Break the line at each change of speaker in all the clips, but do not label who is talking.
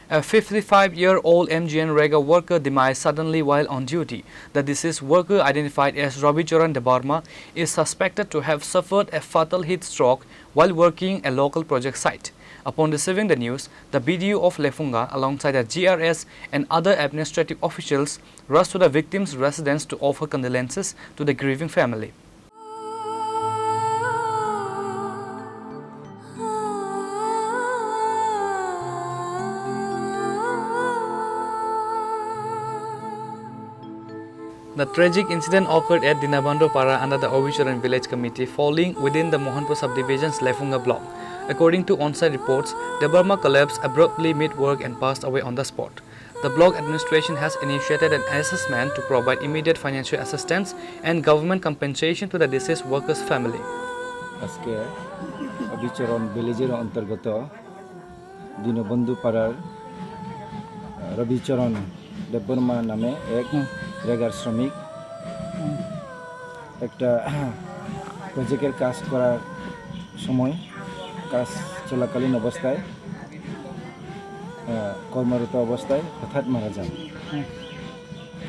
A 55-year-old MGN Rega worker demised suddenly while on duty. The deceased worker, identified as Ravicharan Debarma, is suspected to have suffered a fatal heat stroke while working a local project site. Upon receiving the news, the BDO of Lefunga, alongside the GRS and other administrative officials, rushed to the victim's residence to offer condolences to the grieving family. The tragic incident occurred at Dinabando Para under the Ovicharan Village Committee, falling within the Mohanpur subdivision's Lefunga block. According to on-site reports, Debarma collapsed abruptly mid-work and passed away on the spot. The block administration has initiated an assessment to provide immediate financial assistance and government compensation to the deceased worker's family.
আজকে অবিচরণ ভিলেজের অন্তর্গত দীনবন্ধু পাড়ার রবিচরণ দেববর্মা নামে এক রেগার শ্রমিক একটা প্রজেক্টের কাজ করার সময় কাজ চলাকালীন অবস্থায় কর্মরত অবস্থায় হঠাৎ মারা যান।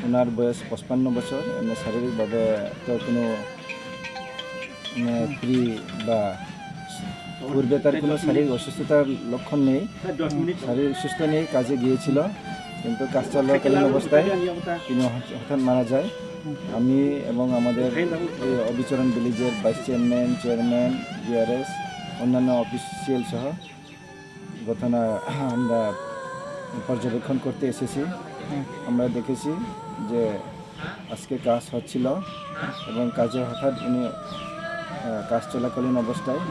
ওনার বয়স 55 বছর। এমনি শারীরিকভাবে তো কোনো ফ্রি বা পূর্বে তার কোনো শারীরিক অসুস্থতার লক্ষণ নেই, শারীরিক সুস্থ নেই, কাজে গিয়েছিল, কিন্তু কাজ চলাকালীন অবস্থায় তিনি হঠাৎ মারা যায়। আমি এবং আমাদের এই অবিচরণ ভিলেজের ভাইস চেয়ারম্যান, জিআরএস, অন্যান্য অফিসিয়াল সহ ঘটনা আমরা পর্যবেক্ষণ করতে এসেছি। আমরা দেখেছি যে আজকে কাজ হচ্ছিল এবং কাজে হঠাৎ উনি কাজ চলাকালীন অবস্থায়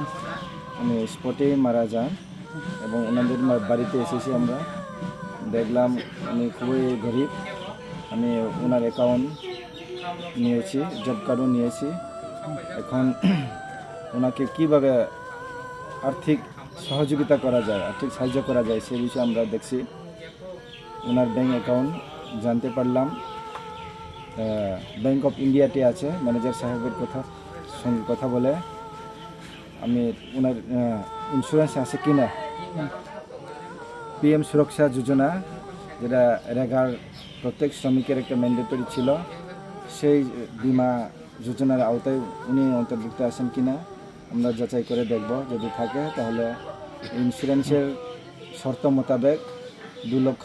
উনি স্পটেই মারা যান এবং ওনাদের বাড়িতে এসেছি। আমরা দেখলাম উনি খুবই গরিব। আমি ওনার অ্যাকাউন্ট নিয়েছি, জব কার্ডও নিয়েছি। এখন ওনাকে কীভাবে আর্থিক সহযোগিতা করা যায়, আর্থিক সাহায্য করা যায় সে বিষয়ে আমরা দেখছি। ওনার ব্যাঙ্ক অ্যাকাউন্ট জানতে পারলাম ব্যাঙ্ক অফ ইন্ডিয়াতে আছে। ম্যানেজার সাহেবের সঙ্গে কথা বলে আমি ওনার ইন্স্যুরেন্স আছে কি না, পিএম সুরক্ষা যোজনা যেটা রেগার প্রত্যেক শ্রমিকের একটা ম্যান্ডেটরি ছিল, সেই বিমা যোজনার আওতায় উনি অন্তর্ভুক্ত আছেন কি না আমরা যাচাই করে দেখব। যদি থাকে তাহলে ইন্স্যুরেন্সের শর্ত মোতাবেক 2 লক্ষ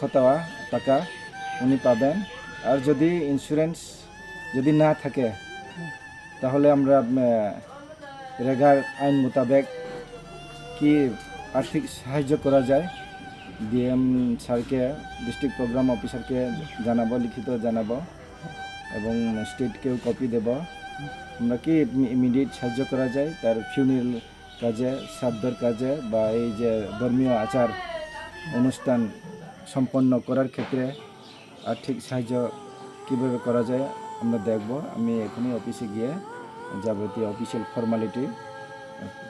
টাকা উনি পাবেন। আর যদি ইন্স্যুরেন্স যদি না থাকে তাহলে আমরা রেগার আইন মোতাবেক কি আর্থিক সাহায্য করা যায় ডিএম স্যারকে, ডিস্ট্রিক্ট প্রোগ্রাম অফিসারকে জানাবো, লিখিত জানাবো এবং স্টেটকেও কপি দেব। আমরা কি ইমিডিয়েট সাহায্য করা যায় তার ফিউনারাল কাজে, শ্রাদ্ধের কাজে বা এই যে ধর্মীয় আচার অনুষ্ঠান সম্পন্ন করার ক্ষেত্রে আর্থিক সাহায্য কীভাবে করা যায় আমরা দেখব। আমি এখনই অফিসে গিয়ে যাবতীয় অফিসিয়াল ফর্মালিটি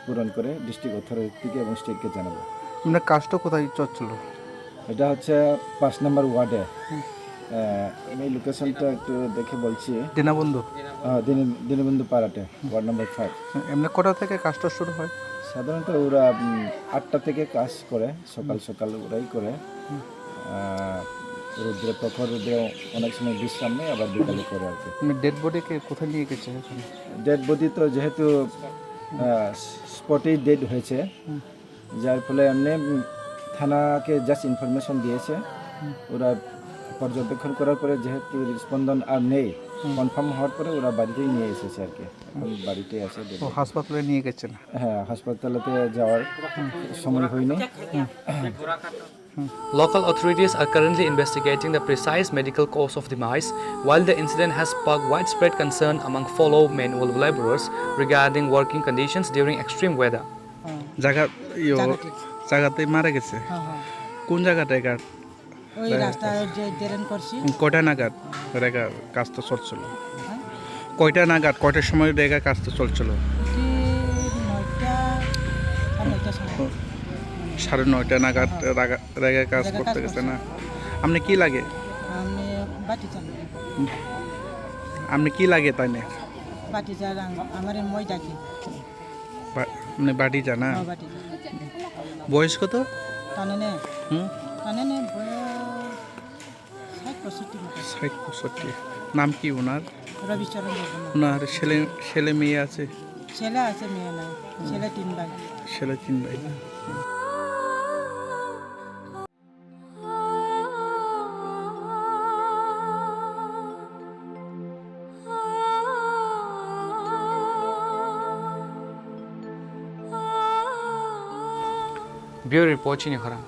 পূরণ করে ডিস্ট্রিক্ট অথরিটিকে এবং স্টেটকে জানাবো।
আপনার কাজটা কোথায় চলছিল?
এটা হচ্ছে 5 নম্বর ওয়ার্ডে। এই লোকেশনটা একটু দেখে বলছি। দীনবন্ধু পাড়াতে, ওয়ার্ড নম্বর 5।
এমনি কটা থেকে কাজটা শুরু হয়?
সাধারণত ওরা 8টা থেকে কাজ করে, সকাল ওরাই করে। রোদ্রে, প্রখর রোদ্রে অনেক সময় বিশ্রাম নেই, আবার বিকালে করে আর কি।
ডেড বডিকে কোথায় নিয়ে গেছে?
ডেড বডি তো যেহেতু স্পটেই ডেড হয়েছে, যার ফলে এমনি থানাকে জাস্ট ইনফরমেশন দিয়েছে। ওরা পর্যবেক্ষণ করার পরে যেহেতু স্পন্দন আর নেই, কনফার্ম হওয়ার পরে ওরা বাড়িতেই নিয়ে এসেছে আর কি। এখন বাড়িতে আছে।
হাসপাতালে নিয়ে গেছেন?
হ্যাঁ, হাসপাতালেতে যাওয়ার সময় হয়নি।
Local authorities are currently investigating the precise medical cause of demise, while the incident has sparked widespread concern among fellow manual laborers regarding working conditions during extreme weather.
জায়গাতে মারা গেছে? কোন জায়গাটা?
ওই রাস্তায় যে ড্রেন করছি।
কয়টা নাগাদ রেগা কাজটা চলছিল? কয়টা নাগাদ, কয়টার সময় রেগা কাজটা চলছিল? 9:30 নাগাদ রেগা কাজ করতে গেছে না? আপনি কি লাগে?
আমি বাটি চালাই।
আপনি কি লাগে তাই না?
বাটি চালাই, আমার মই ডাকি।
আপনি বাটি জানা?
বাটি।
বয়স কত?
জানেন? জানেন বয়স 60-65 মতো
60-65 নাম কি ওনার?
রবিচরণ দেবনা
ওনার ছেলে মেয়ে আছে?
ছেলে আছে মেয়ে নাই ছেলে 3 ভাই
ছেলে 3 ভাই না?
Bureau report Chini Khara.